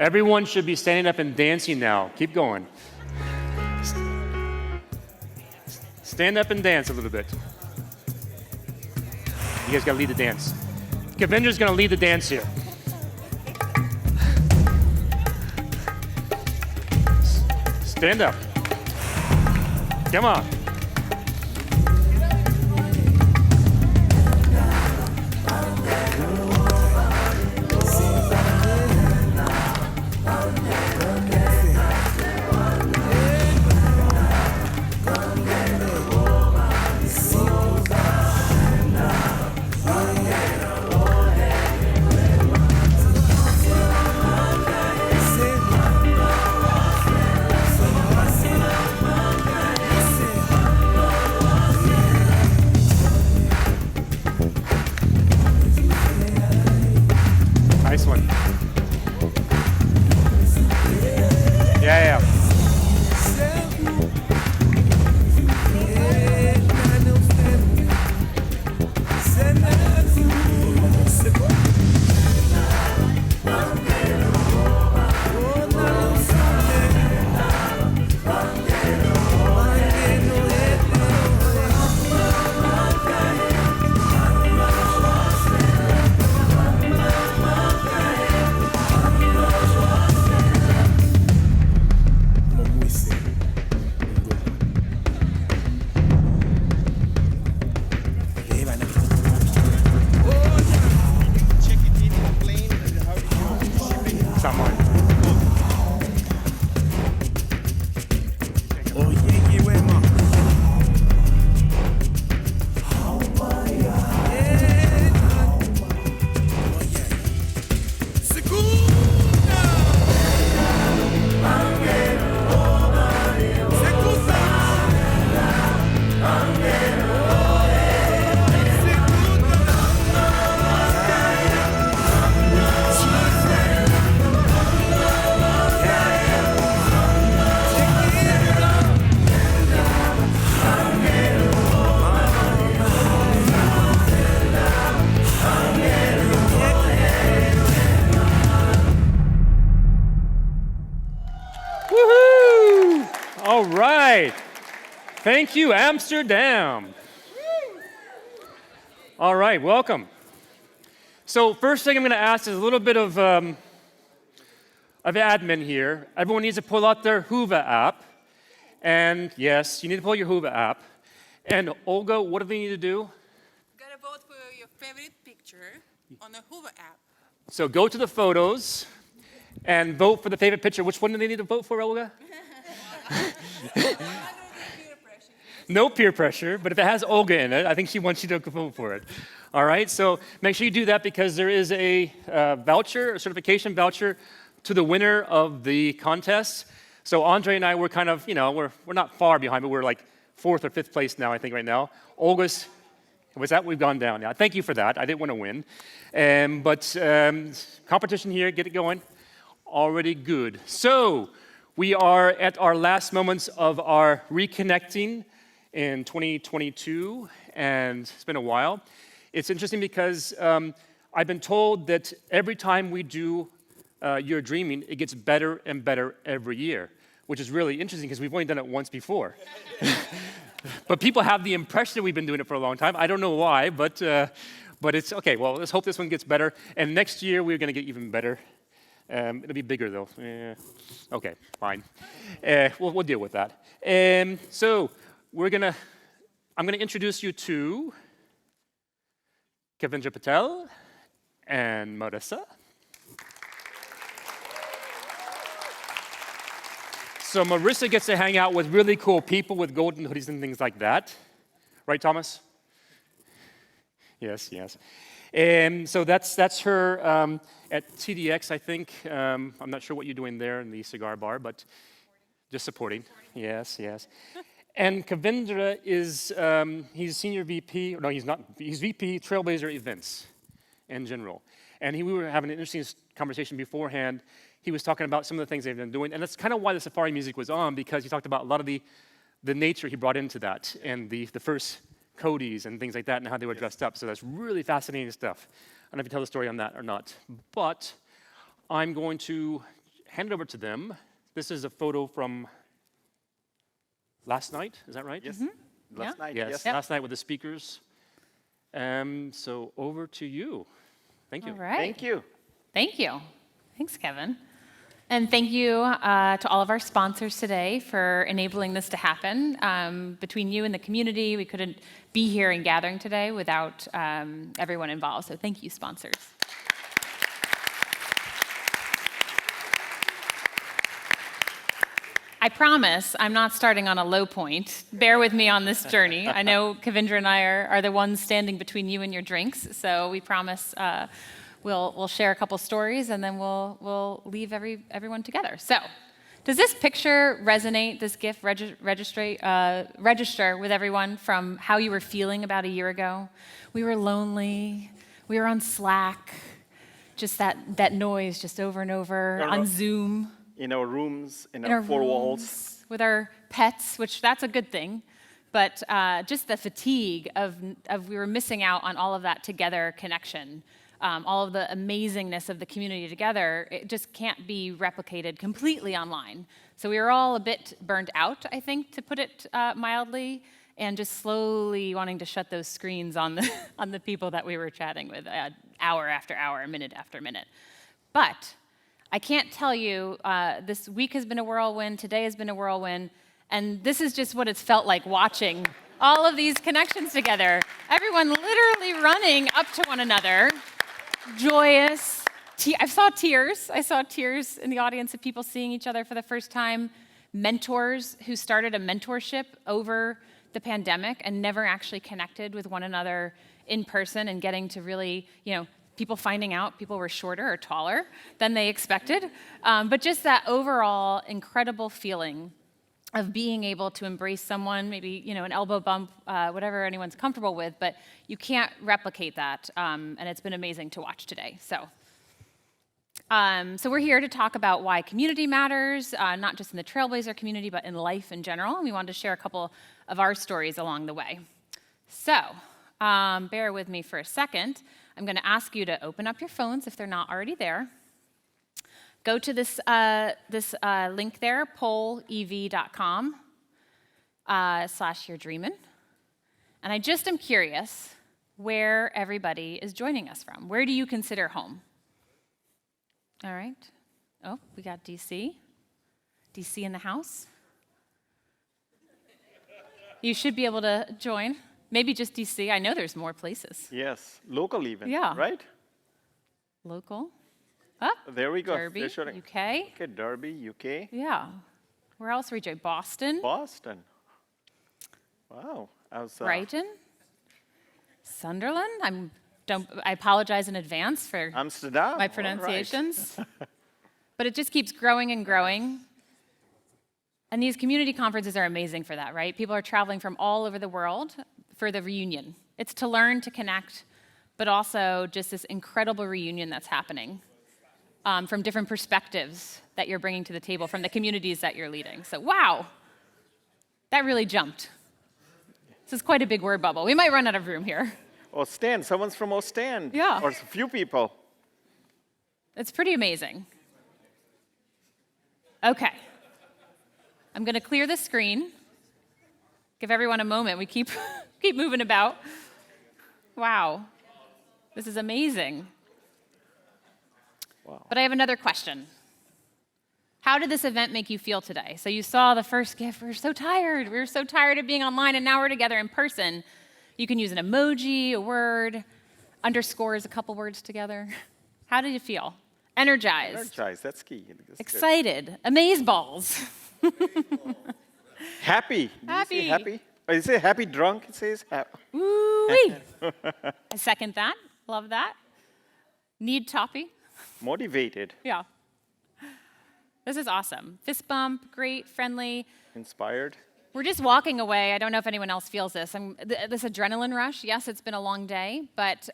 Everyone should be standing up and dancing now. Keep going. Stand up and dance a little bit. You guys gotta lead the dance. Kavindra's gonna lead the dance here. Stand up. Come on. Nice one. Yeah. Someone. Woohoo! All right. Thank you, Amsterdam. All right, welcome. So first thing I'm going to ask is a little bit of admin here. Everyone needs to pull out their Hoover app. And yes, you need to pull your Hoover app. And Olga, what do they need to do? Gotta vote for your favorite picture on the Hoover app. So go to the photos and vote for the favorite picture. Which one do they need to vote for, Olga? No peer pressure, but if it has Olga in it, I think she wants you to vote for it. All right, so make sure you do that because there is a voucher, a certification voucher to the winner of the contest. So Andre and I were kind of, we're not far behind, but we're like 4th or 5th place now, I think, right now. Olga's, was that? We've gone down now. Thank you for that. I didn't want to win. But competition here, get it going. Already good. So we are at our last moments of our reconnecting in 2022, and it's been a while. It's interesting because I've been told that every time we do Your Dreaming, it gets better and better every year, which is really interesting because we've only done it once before. But people have the impression that we've been doing it for a long time. I don't know why, but it's okay. Well, let's hope this one gets better. And next year, we're going to get even better. It'll be bigger, though. Okay, fine. We'll deal with that. So I'm going to introduce you to Kavindra Patel and Marissa. So Marissa gets to hang out with really cool people with golden hoodies and things like that. Right, Thomas? Yes. So that's her at TDX, I think. I'm not sure what you're doing there in the cigar bar, but just supporting. Yes. And Kavindra is, he's senior VP, no, he's not, he's VP Trailblazer Events in general. And we were having an interesting conversation beforehand. He was talking about some of the things they've been doing, and that's kind of why the Safari music was on, because he talked about a lot of the nature he brought into that, and the first Codys and things like that, and how they were dressed up. So that's really fascinating stuff. I don't know if you tell the story on that or not, but I'm going to hand it over to them. This is a photo from last night, is that right? Yes. Last night. Yes, last night with the speakers. So over to you. Thank you. All right. Thank you. Thank you. Thanks, Kevin. And thank you to all of our sponsors today for enabling this to happen. Between you and the community, we couldn't be here and gathering today without everyone involved. So thank you, sponsors. I promise I'm not starting on a low point. Bear with me on this journey. I know Kavindra and I are the ones standing between you and your drinks, so we promise we'll share a couple stories and then we'll leave everyone together. So, does this picture resonate, this GIF register with everyone from how you were feeling about a year ago? We were lonely, we were on Slack, just that noise just over and over, on Zoom. In our rooms, in our four walls. With our pets, which that's a good thing. But just the fatigue of we were missing out on all of that together connection. All of the amazingness of the community together, it just can't be replicated completely online. So we were all a bit burnt out, I think, to put it mildly, and just slowly wanting to shut those screens on the people that we were chatting with, hour after hour, minute after minute. But I can't tell you, this week has been a whirlwind, today has been a whirlwind, and this is just what it's felt like watching all of these connections together. Everyone literally running up to one another, joyous. I saw tears in the audience of people seeing each other for the first time, mentors who started a mentorship over the pandemic and never actually connected with one another in person and getting to really, people finding out people were shorter or taller than they expected. But just that overall incredible feeling of being able to embrace someone, maybe an elbow bump, whatever anyone's comfortable with, but you can't replicate that. And it's been amazing to watch today. So we're here to talk about why community matters, not just in the Trailblazer community, but in life in general. And we wanted to share a couple of our stories along the way. So bear with me for a second. I'm going to ask you to open up your phones if they're not already there. Go to this link there, polev.com/you're-dreamin'. And I just am curious where everybody is joining us from. Where do you consider home? All right. Oh, we got DC. DC in the house. You should be able to join. Maybe just DC. I know there's more places. Yes, local even. Yeah. Right? Local. Up. There we go. Derby, UK. Okay, Derby, UK. Yeah. Where else are we joined? Boston. Boston. Wow. Brighton. Sunderland. I apologize in advance for Amsterdam. my pronunciations. But it just keeps growing and growing. And these community conferences are amazing for that, right? People are traveling from all over the world for the reunion. It's to learn, to connect, but also just this incredible reunion that's happening from different perspectives that you're bringing to the table, from the communities that you're leading. So, wow, that really jumped. This is quite a big word bubble. We might run out of room here. Ostend, someone's from Ostend. Yeah. Or a few people. It's pretty amazing. Okay. I'm going to clear the screen. Give everyone a moment. We keep moving about. Wow. This is amazing. Wow. But I have another question. How did this event make you feel today? So you saw the first GIF. We were so tired. We were so tired of being online, and now we're together in person. You can use an emoji, a word, underscores a couple words together. How did you feel? Energized. Energized, that's key. That's excited. Amazeballs. Happy. Happy. Did you say happy? Or is it happy drunk? It says happy. Woo-wee. I second that. Love that. Need toppy. Motivated. Yeah. This is awesome. Fist bump, great, friendly. Inspired. We're just walking away. I don't know if anyone else feels this. This adrenaline rush, yes, it's been a long day, but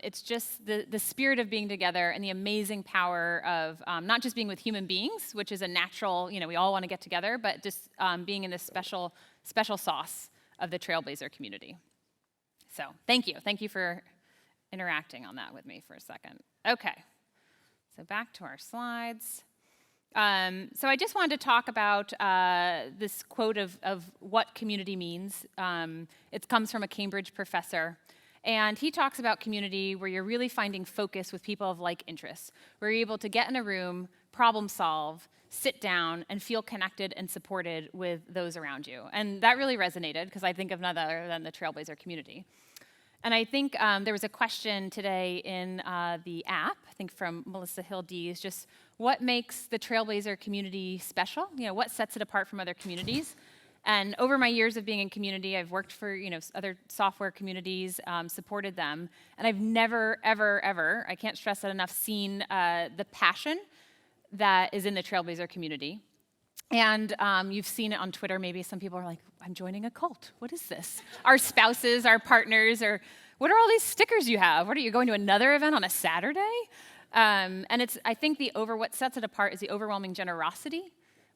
it's just the spirit of being together and the amazing power of not just being with human beings, which is a natural, we all want to get together, but just being in this special sauce of the Trailblazer community. So thank you. Thank you for interacting on that with me for a second. Okay. So back to our slides. So I just wanted to talk about this quote of what community means. It comes from a Cambridge professor. And he talks about community where you're really finding focus with people of like interests, where you're able to get in a room, problem solve, sit down, and feel connected and supported with those around you. And that really resonated, because I think of none other than the Trailblazer community. And I think there was a question today in the app, I think from Melissa Hill-Dees, just what makes the Trailblazer community special? You know, what sets it apart from other communities? And over my years of being in community, I've worked for other software communities, supported them, and I've never, ever, ever, I can't stress that enough, seen the passion that is in the Trailblazer community. And you've seen it on Twitter. Maybe some people are like, I'm joining a cult. What is this? Our spouses, our partners, or what are all these stickers you have? What are you going to another event on a Saturday? And I think what sets it apart is the overwhelming generosity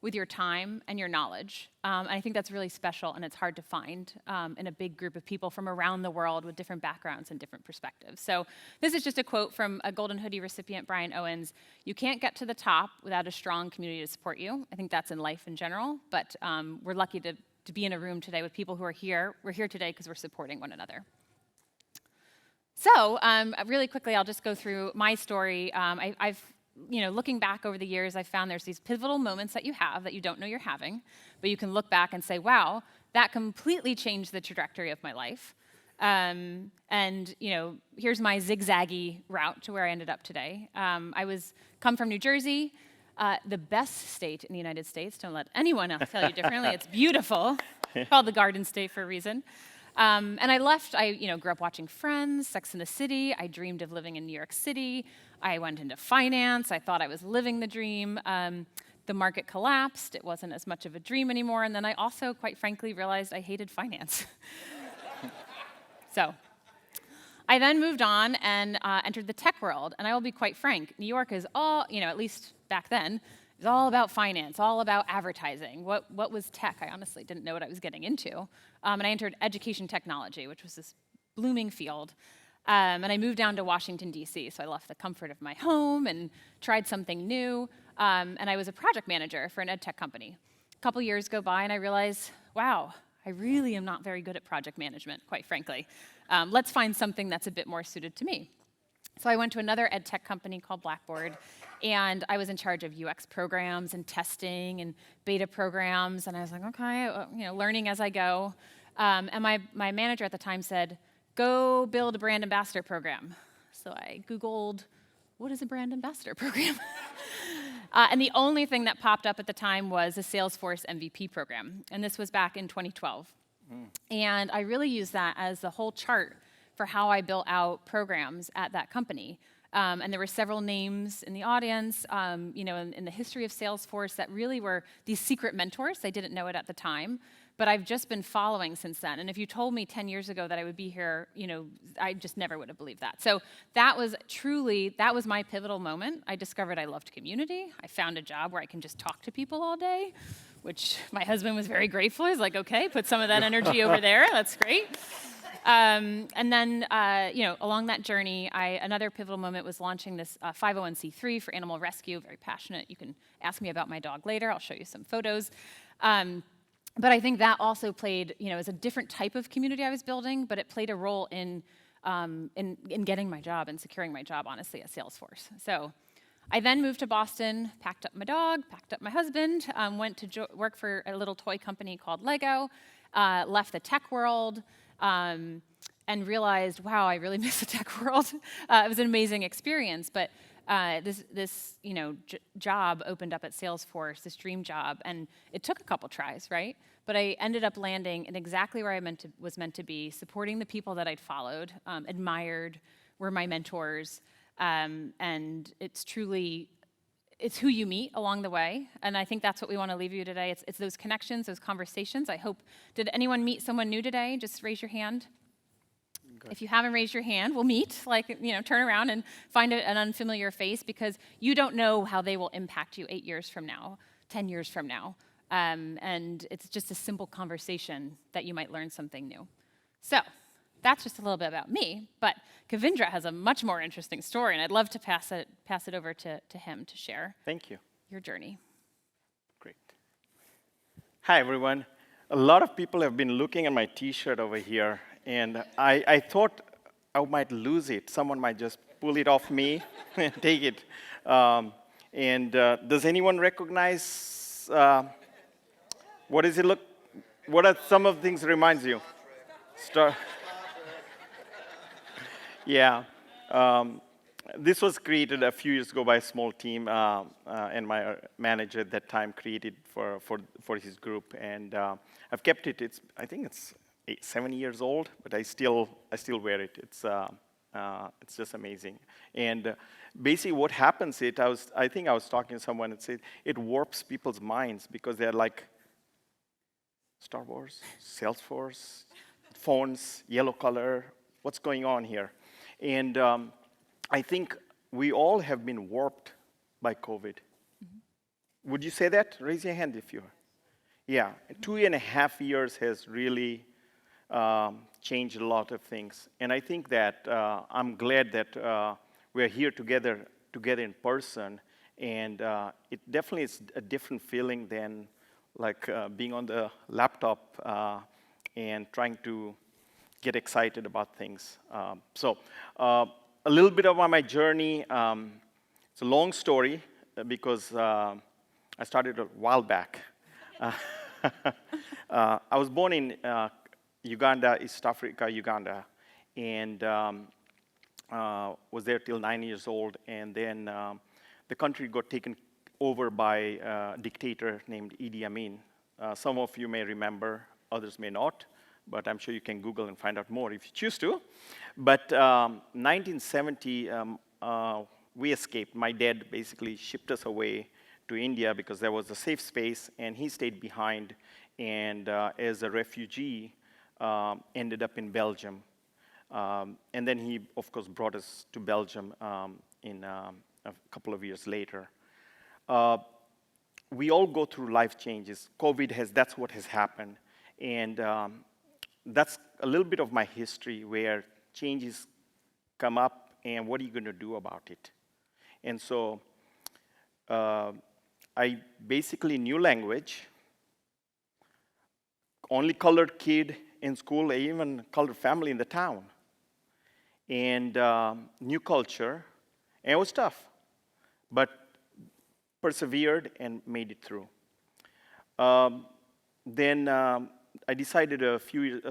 with your time and your knowledge. And I think that's really special, and it's hard to find in a big group of people from around the world with different backgrounds and different perspectives. So this is just a quote from a Golden Hoodie recipient, Brian Owens. You can't get to the top without a strong community to support you. I think that's in life in general, but we're lucky to be in a room today with people who are here. We're here today because we're supporting one another. So really quickly, I'll just go through my story. Looking back over the years, I've found there's these pivotal moments that you have that you don't know you're having, but you can look back and say, wow, that completely changed the trajectory of my life. Here's my zigzaggy route to where I ended up today. Come from New Jersey, the best state in the United States. Don't let anyone else tell you differently. It's beautiful. Called the Garden State for a reason. And I left, grew up watching Friends, Sex and the City. I dreamed of living in New York City. I went into finance. I thought I was living the dream. The market collapsed. It wasn't as much of a dream anymore. And then I also, quite frankly, realized I hated finance. So I then moved on and entered the tech world. And I will be quite frank, New York is all, at least back then, it was all about finance, all about advertising. What was tech? I honestly didn't know what I was getting into. And I entered education technology, which was this blooming field. And I moved down to Washington, D.C., so I left the comfort of my home and tried something new. And I was a project manager for an ed tech company. A couple years go by, and I realized, wow, I really am not very good at project management, quite frankly. Let's find something that's a bit more suited to me. So I went to another ed tech company called Blackboard, and I was in charge of UX programs and testing and beta programs. And I was like, okay, learning as I go. And my manager at the time said, go build a brand ambassador program. So I Googled, what is a brand ambassador program? And the only thing that popped up at the time was a Salesforce MVP program. And this was back in 2012. And I really used that as the whole chart for how I built out programs at that company. And there were several names in the audience, in the history of Salesforce that really were these secret mentors. They didn't know it at the time, but I've just been following since then. And if you told me 10 years ago that I would be here, I just never would have believed that. So that was my pivotal moment. I discovered I loved community. I found a job where I can just talk to people all day, which my husband was very grateful. He's like, okay, put some of that energy over there. That's great. And then, along that journey, another pivotal moment was launching this 501c3 for animal rescue. Very passionate. You can ask me about my dog later. I'll show you some photos. But I think that also played, as a different type of community I was building, but it played a role in getting my job and securing my job, honestly, at Salesforce. So I then moved to Boston, packed up my dog, packed up my husband, went to work for a little toy company called Lego, left the tech world, and realized, wow, I really miss the tech world. It was an amazing experience, but this job opened up at Salesforce, this dream job, and it took a couple tries, right? But I ended up landing in exactly where I was meant to be, supporting the people that I'd followed, admired, were my mentors, and it's who you meet along the way, and I think that's what we want to leave you today. It's those connections, those conversations. I hope, did anyone meet someone new today? Just raise your hand. Good. If you haven't raised your hand, we'll meet, turn around and find an unfamiliar face, because you don't know how they will impact you 8 years from now, 10 years from now, and it's just a simple conversation that you might learn something new. So that's just a little bit about me, but Kavindra has a much more interesting story, and I'd love to pass it over to him to share. Thank you. Your journey. Hi, everyone. A lot of people have been looking at my T-shirt over here, and I thought I might lose it. Someone might just pull it off me and take it. Does anyone recognize what does it look? What are some of the things it reminds you? Star. Yeah. Um, this was created a few years ago by a small team, and my manager at that time created for his group, and I've kept it. I think it's 7 years old, but I still wear it. It's just amazing. And basically, what happens? I think I was talking to someone and said it warps people's minds because they're like, Star Wars, Salesforce, fonts, yellow color. What's going on here? And I think we all have been warped by COVID. Mm-hmm. Would you say that? Raise your hand if you are. Yeah, 2.5 years has really changed a lot of things. And I think that I'm glad that we're here together in person. And it definitely is a different feeling than like being on the laptop and trying to get excited about things. A little bit about my journey. It's a long story because I started a while back. I was born in Uganda, East Africa, Uganda, and was there till 9 years old. And then the country got taken over by a dictator named Idi Amin. Some of you may remember, others may not. But I'm sure you can Google and find out more if you choose to. But 1970, we escaped. My dad basically shipped us away to India because there was a safe space, and he stayed behind, and as a refugee, ended up in Belgium. And then he, of course, brought us to Belgium in a couple of years later. We all go through life changes. That's what has happened. And that's a little bit of my history where changes come up and what are you going to do about it? And so I basically knew language, only colored kid in school, even colored family in the town, and new culture, and it was tough, but persevered and made it through. Then I decided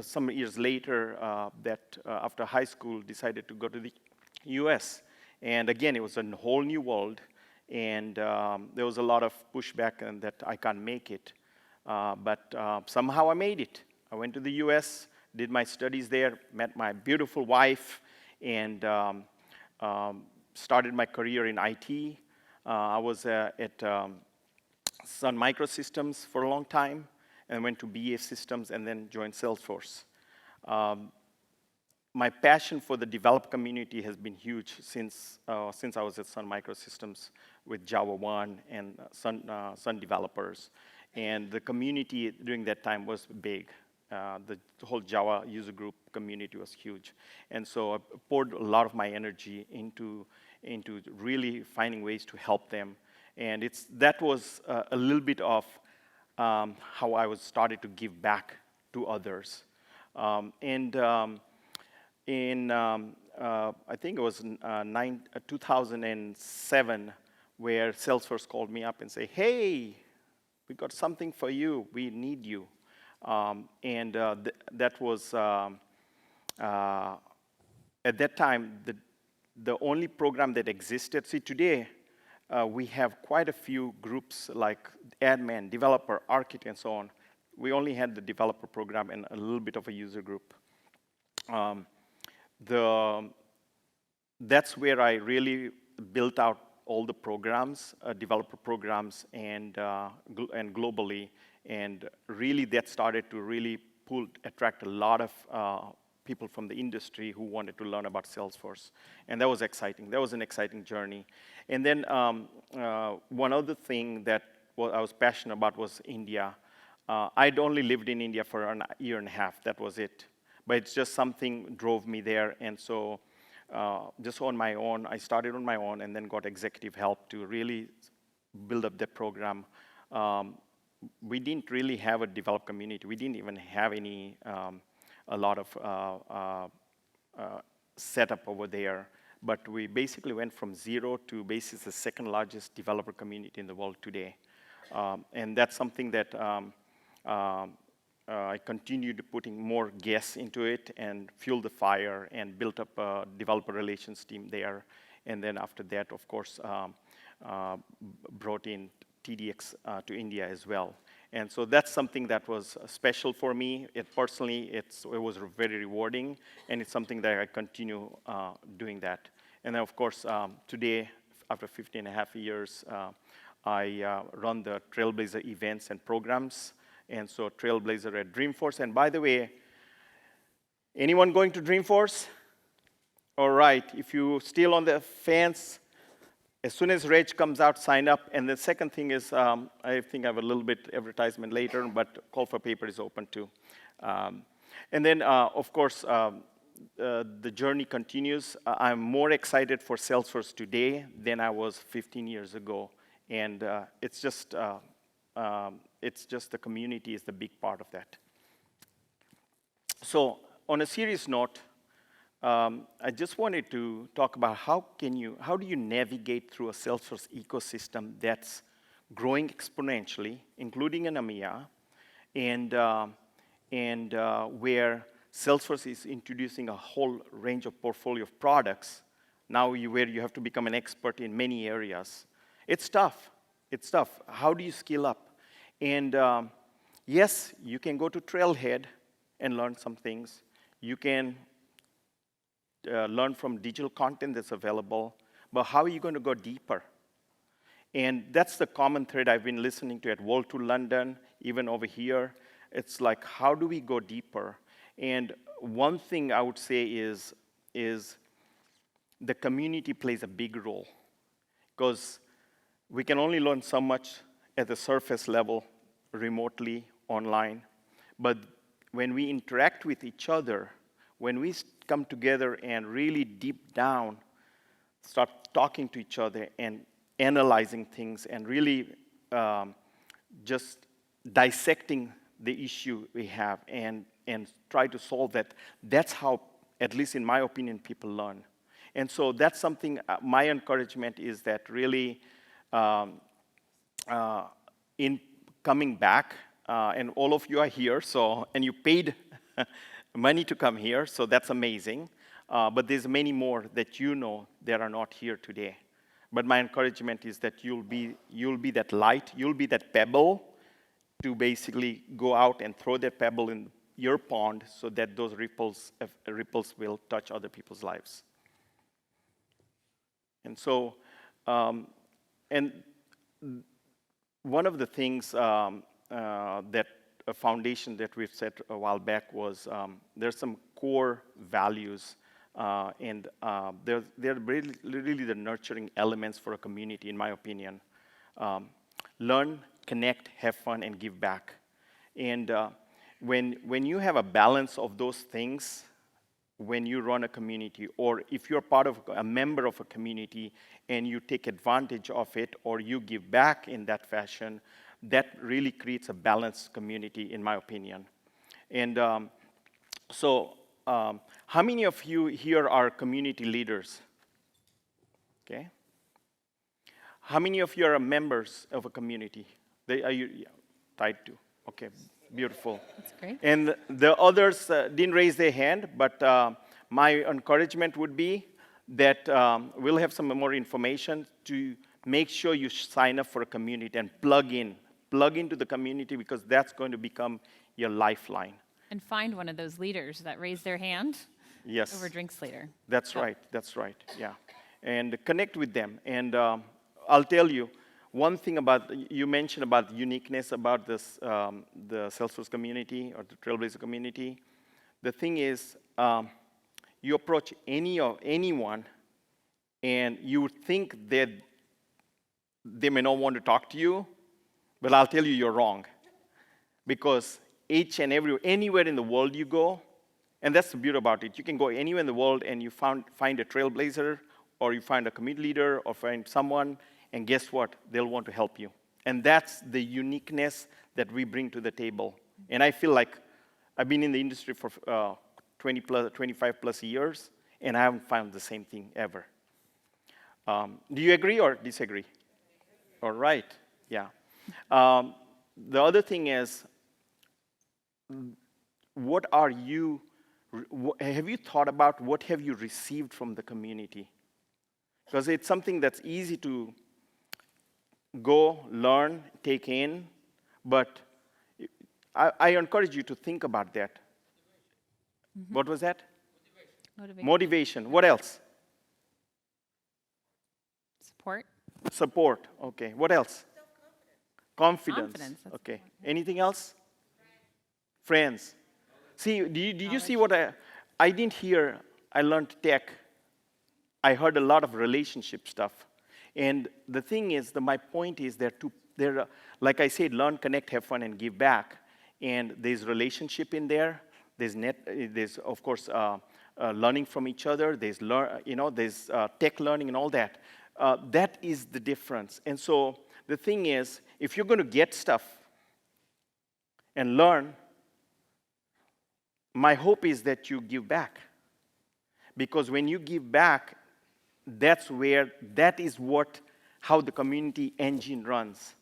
some years later that after high school, decided to go to the US. And again, it was a whole new world. And there was a lot of pushback and that I can't make it. But somehow I made it. I went to the US, did my studies there, met my beautiful wife, and started my career in IT. I was at Sun Microsystems for a long time, and went to BA Systems, and then joined Salesforce. My passion for the developer community has been huge since I was at Sun Microsystems with Java 1 and Sun developers. And the community during that time was big. The whole Java user group community was huge. And so I poured a lot of my energy into really finding ways to help them. And that was a little bit of how I was started to give back to others. In I think it was 2007, where Salesforce called me up and said, hey, we got something for you, we need you. That was, at that time, the only program that existed. See, today, we have quite a few groups like admin, developer, architect, and so on. We only had the developer program and a little bit of a user group. That's where I really built out all the programs, developer programs, and globally. And really, that started to really attract a lot of people from the industry who wanted to learn about Salesforce. And that was exciting. That was an exciting journey. And then one other thing that I was passionate about was India. I'd only lived in India for a year and a half. That was it. But it's just something drove me there. And so just on my own, I started on my own and then got executive help to really build up that program. we didn't really have a developed community. We didn't even have a lot of setup over there. But we basically went from zero to basically the second largest developer community in the world today. And that's something that I continued putting more gas into it and fueled the fire and built up a developer relations team there. And then after that, of course, brought in TDX to India as well. And so that's something that was special for me. Personally, it was very rewarding, and it's something that I continue doing that. And then, of course, today, after 15 and a half years, I run the Trailblazer events and programs. And so Trailblazer at Dreamforce. And by the way, anyone going to Dreamforce? All right, if you're still on the fence, as soon as Reg comes out, sign up. And the second thing is, I think I have a little bit advertisement later, but call for paper is open too. And then, of course, the journey continues. I'm more excited for Salesforce today than I was 15 years ago. And it's just the community is the big part of that. So on a serious note, I just wanted to talk about how do you navigate through a Salesforce ecosystem that's growing exponentially, including in EMEA, and where Salesforce is introducing a whole range of portfolio of products, now where you have to become an expert in many areas. It's tough. It's tough. How do you skill up? And yes, you can go to Trailhead and learn some things. You can learn from digital content that's available, but how are you going to go deeper? And that's the common thread I've been listening to at World to London, even over here. It's like, how do we go deeper? And one thing I would say is the community plays a big role, because we can only learn so much at the surface level, remotely, online. But when we interact with each other, when we come together and really deep down start talking to each other and analyzing things and really just dissecting the issue we have and try to solve that, that's how, at least in my opinion, people learn. And so that's something, my encouragement is that really in coming back, and all of you are here, so, and you paid money to come here, so that's amazing. But there's many more that you know that are not here today. But my encouragement is that you'll be that light, you'll be that pebble to basically go out and throw that pebble in your pond so that those ripples will touch other people's lives. And so, and one of the things that a foundation that we've set a while back was there's some core values, and they're really the nurturing elements for a community, in my opinion. Learn, connect, have fun, and give back. And when you have a balance of those things, when you run a community, or if you're part of a member of a community and you take advantage of it, or you give back in that fashion, that really creates a balanced community, in my opinion. And how many of you here are community leaders? Okay. How many of you are members of a community? Are you tied to? Okay, beautiful. That's great. And the others didn't raise their hand, but my encouragement would be that we'll have some more information to make sure you sign up for a community and plug into the community, because that's going to become your lifeline. And find one of those leaders that raised their hand. Yes. Over drinks later. That's right, yeah. And connect with them. And I'll tell you, one thing you mentioned about uniqueness about this, the Salesforce community or the Trailblazer community. The thing is, you approach anyone, and you think that they may not want to talk to you, but I'll tell you, you're wrong. Because anywhere in the world you go, and that's the beauty about it, you can go anywhere in the world and you find a Trailblazer, or you find a community leader, or find someone, and guess what? They'll want to help you. And that's the uniqueness that we bring to the table. And I feel like I've been in the industry for 25 plus years, and I haven't found the same thing ever. Do you agree or disagree? All right, yeah. The other thing is, what are you, have you thought about what have you received from the community? Because it's something that's easy to go, learn, take in, but I encourage you to think about that. Mm-hmm. What was that? Motivation. What else? Support. Support. Okay. What else? Confidence. Okay. Anything else? Friends. See, did you see what I didn't hear? I learned tech. I heard a lot of relationship stuff. And the thing is, my point is like I said, learn, connect, have fun, and give back. And there's relationship in there. There's of course, learning from each other. There's tech learning and all that. That is the difference. And so the thing is, if you're going to get stuff and learn, my hope is that you give back. Because when you give back, that is how the community engine runs.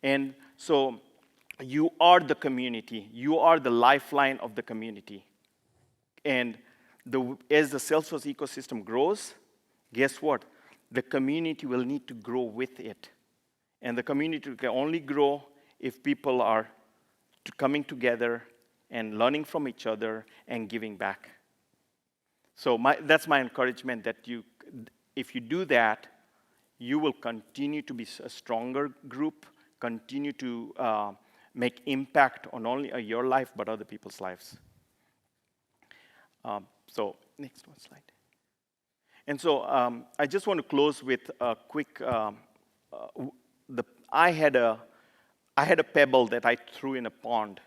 And so you are the community. You are the lifeline of the community. And as the Salesforce ecosystem grows, guess what? The community will need to grow with it. And the community can only grow if people are coming together and learning from each other and giving back. So that's my encouragement, that if you do that, you will continue to be a stronger group, continue to make impact on only your life, but other people's lives. So next one slide. And so I just want to close with a quick, I had a pebble that I threw in a pond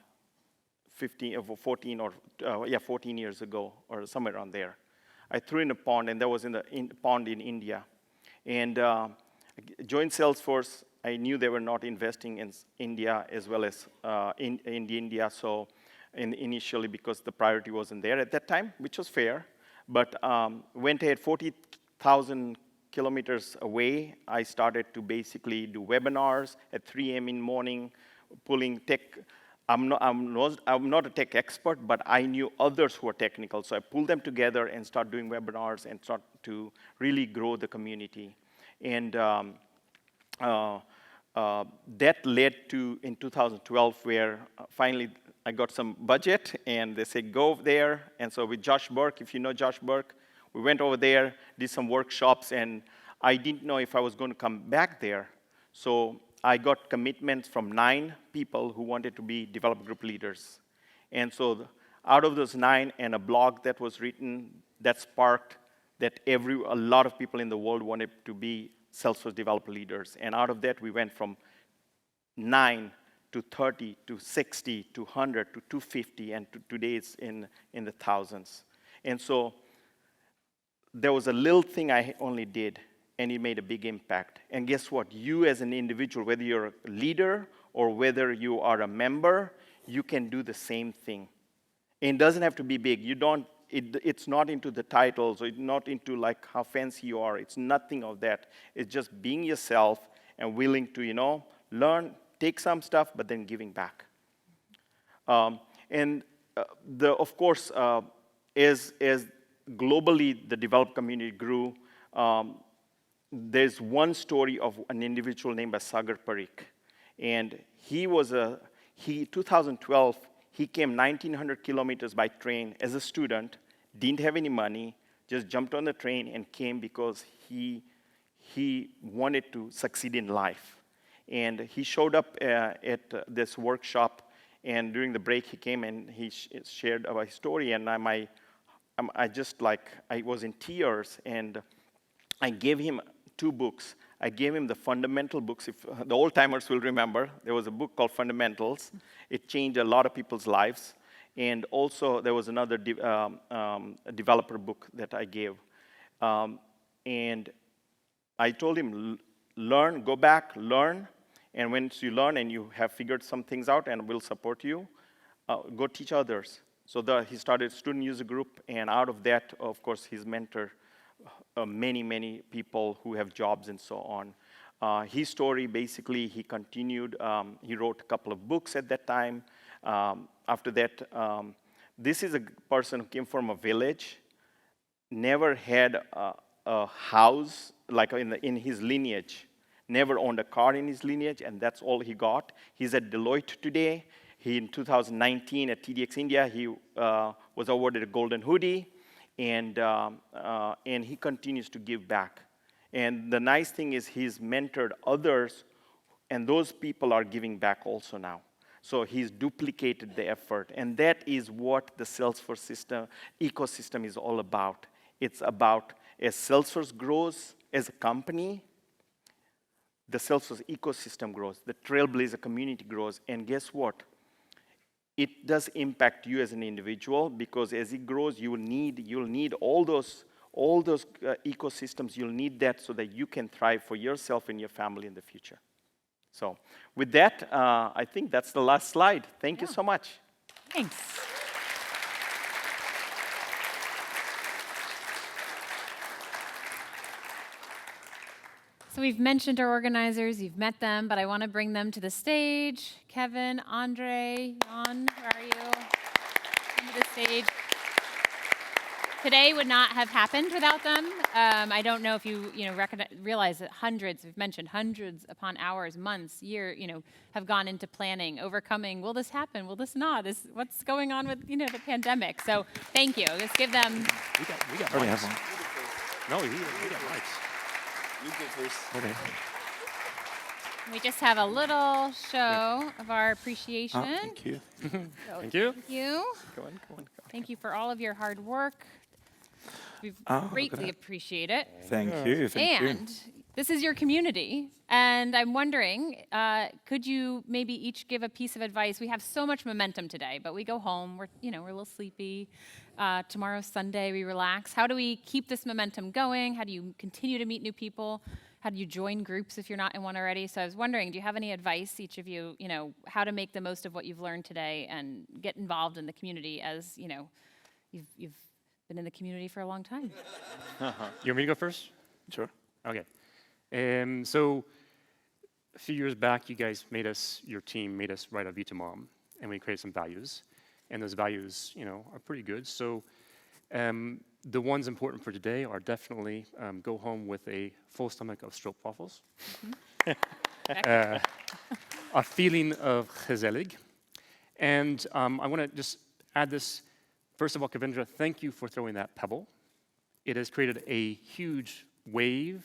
14 years ago, or somewhere around there. I threw in a pond, and that was in the pond in India. And joined Salesforce. I knew they were not investing in India as well as in India, so initially because the priority wasn't there at that time, which was fair. But went ahead 40,000 kilometers away. I started to basically do webinars at 3 a.m. in the morning, pulling tech. I'm not a tech expert, but I knew others who were technical. So I pulled them together and started doing webinars and start to really grow the community. And that led to, in 2012, where finally I got some budget, and they said, go there. And so with Josh Burke, if you know Josh Burke, we went over there, did some workshops, and I didn't know if I was going to come back there. So I got commitments from 9 people who wanted to be developer group leaders. And so out of those 9, and a blog that was written, that sparked that a lot of people in the world wanted to be Salesforce developer leaders. And out of that, we went from 9 to 30 to 60 to 100 to 250, and today it's in the thousands. And so there was a little thing I only did, and it made a big impact. And guess what? You as an individual, whether you're a leader or whether you are a member, you can do the same thing. And it doesn't have to be big. It's not into the titles, or it's not into like how fancy you are. It's nothing of that. It's just being yourself and willing to, learn, take some stuff, but then giving back. Of course, as globally the developer community grew, there's one story of an individual named Sagar Parikh. And 2012, he came 1,900 kilometers by train as a student, didn't have any money, just jumped on the train and came because he wanted to succeed in life. And he showed up at this workshop, and during the break he came and he shared about his story, and I was in tears, and I gave him 2 books. I gave him the fundamental books. If the old timers will remember, there was a book called Fundamentals. It changed a lot of people's lives. And also there was another developer book that I gave. And I told him, learn, go back, learn, And once you learn and you have figured some things out and will support you, go teach others. So he started a student user group, and out of that, of course, he's mentored many people who have jobs and so on. His story, basically, he continued. He wrote a couple of books at that time. After that, this is a person who came from a village, never had a house, like in his lineage, never owned a car in his lineage, and that's all he got. He's at Deloitte today. In 2019 at TDX India, he was awarded a Golden Hoodie, and he continues to give back. And the nice thing is he's mentored others, and those people are giving back also now. So he's duplicated the effort, and that is what the Salesforce ecosystem is all about. It's about, as Salesforce grows as a company, the Salesforce ecosystem grows, the Trailblazer community grows, and guess what? It does impact you as an individual, because as it grows, you'll need all those ecosystems. You'll need that so that you can thrive for yourself and your family in the future. So with that, I think that's the last slide. Thank you so much. Thanks. So we've mentioned our organizers, you've met them, but I want to bring them to the stage. Kevin, Andre, Jan, where are you? Come to the stage. Today would not have happened without them. I don't know if you realize that we've mentioned hundreds upon hours, months, have gone into planning, overcoming, will this happen, will this not? What's going on with the pandemic? So thank you. Let's give them. We got mics. No, we got mics. You go first. Okay. We just have a little show of our appreciation. Thank you. Thank you. Thank you. Go on. Thank you for all of your hard work. We greatly appreciate it. Thank you. And this is your community, and I'm wondering, could you maybe each give a piece of advice? We have so much momentum today, but we go home, we're a little sleepy. Tomorrow's Sunday, we relax. How do we keep this momentum going? How do you continue to meet new people? How do you join groups if you're not in one already? So I was wondering, do you have any advice, each of you, how to make the most of what you've learned today and get involved in the community as, you've been in the community for a long time? You want me to go first? Sure. Okay. So a few years back, your team made us write a V2MOM, and we created some values. And those values, are pretty good. So the ones important for today are definitely go home with a full stomach of stroopwafels, a feeling of gezellig. And I want to just add this. First of all, Kavindra, thank you for throwing that pebble. It has created a huge wave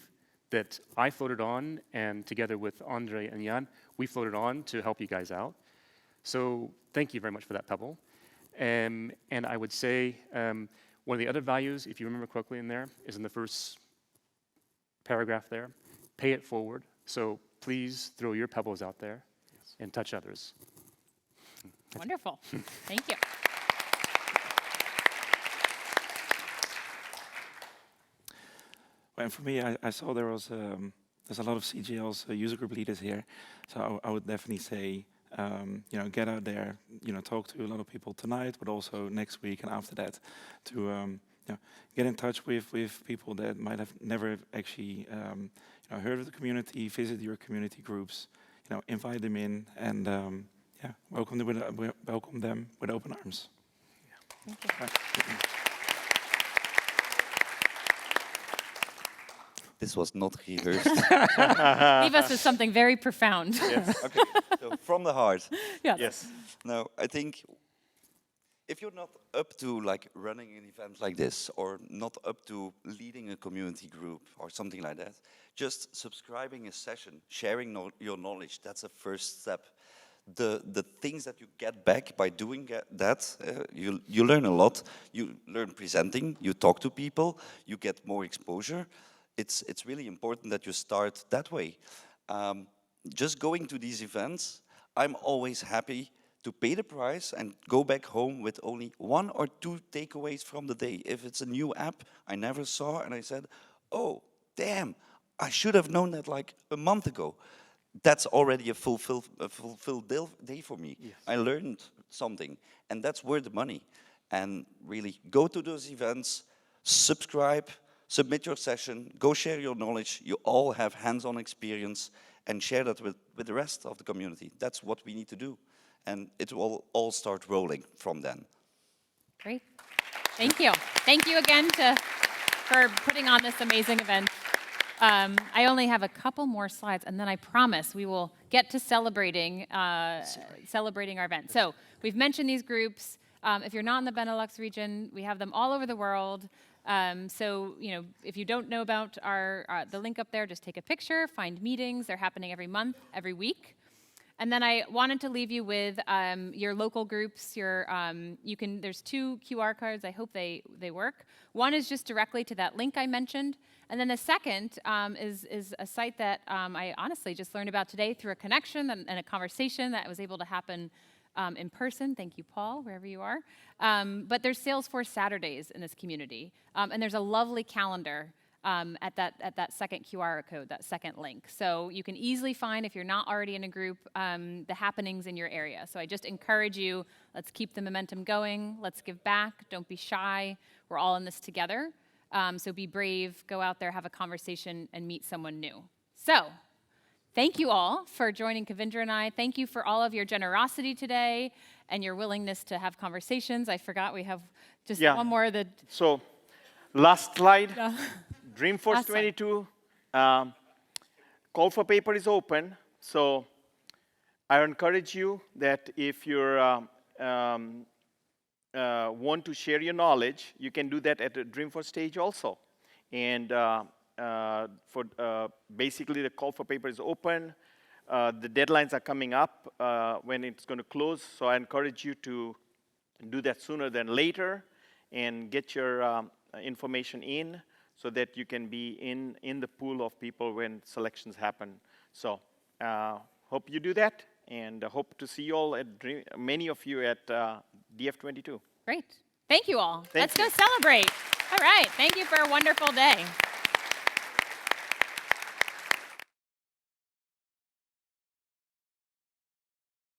that I floated on, and together with Andre and Jan, we floated on to help you guys out. So thank you very much for that pebble. And I would say one of the other values, if you remember correctly in there, is in the first paragraph there. Pay it forward. So please throw your pebbles out there and touch others. Wonderful. Thank you. And for me, I saw there's a lot of CGL's user group leaders here, so I would definitely say, get out there, talk to a lot of people tonight, but also next week and after that, to get in touch with people that might have never actually heard of the community, visit your community groups, invite them in, and welcome them with open arms. Thank you. This was not rehearsed. Leave us with something very profound. Yes. Okay, so from the heart. Yes. Now, I think if you're not up to running an event like this, or not up to leading a community group or something like that, just subscribing a session, sharing your knowledge, that's a first step. The things that you get back by doing that, you learn a lot. You learn presenting, you talk to people, you get more exposure. It's really important that you start that way. Just going to these events, I'm always happy to pay the price and go back home with only 1 or 2 takeaways from the day. If it's a new app I never saw and I said, oh, damn, I should have known that a month ago. that's already a fulfilled day for me. Yes. I learned something, and that's worth the money. And really, go to those events, subscribe, submit your session, go share your knowledge. You all have hands-on experience, and share that with the rest of the community. That's what we need to do. And it will all start rolling from then. Great. Thank you. Thank you again for putting on this amazing event. I only have a couple more slides, and then I promise we will get to celebrating our event. So we've mentioned these groups. If you're not in the Benelux region, we have them all over the world. So if you don't know about the link up there, just take a picture, find meetings. They're happening every month, every week. And then I wanted to leave you with your local groups. There's 2 QR cards. I hope they work. One is just directly to that link I mentioned. And then the second is a site that I honestly just learned about today through a connection and a conversation that was able to happen in person. Thank you, Paul, wherever you are. But there's Salesforce Saturdays in this community. And there's a lovely calendar at that second QR code, that second link. So you can easily find, if you're not already in a group, the happenings in your area. So I just encourage you, let's keep the momentum going. Let's give back. Don't be shy. We're all in this together. So be brave. Go out there, have a conversation, and meet someone new. So thank you all for joining Kavindra and I. Thank you for all of your generosity today and your willingness to have conversations. I forgot we have just one more. So last slide. Dreamforce 22, call for paper is open. So I encourage you that if you want to share your knowledge, you can do that at the Dreamforce stage also. And basically, the call for paper is open. The deadlines are coming up when it's going to close. So I encourage you to do that sooner than later and get your information in, so that you can be in the pool of people when selections happen. So hope you do that, and hope to see you all many of you at DF22. Great. Thank you all. Let's go celebrate. All right. Thank you for a wonderful day.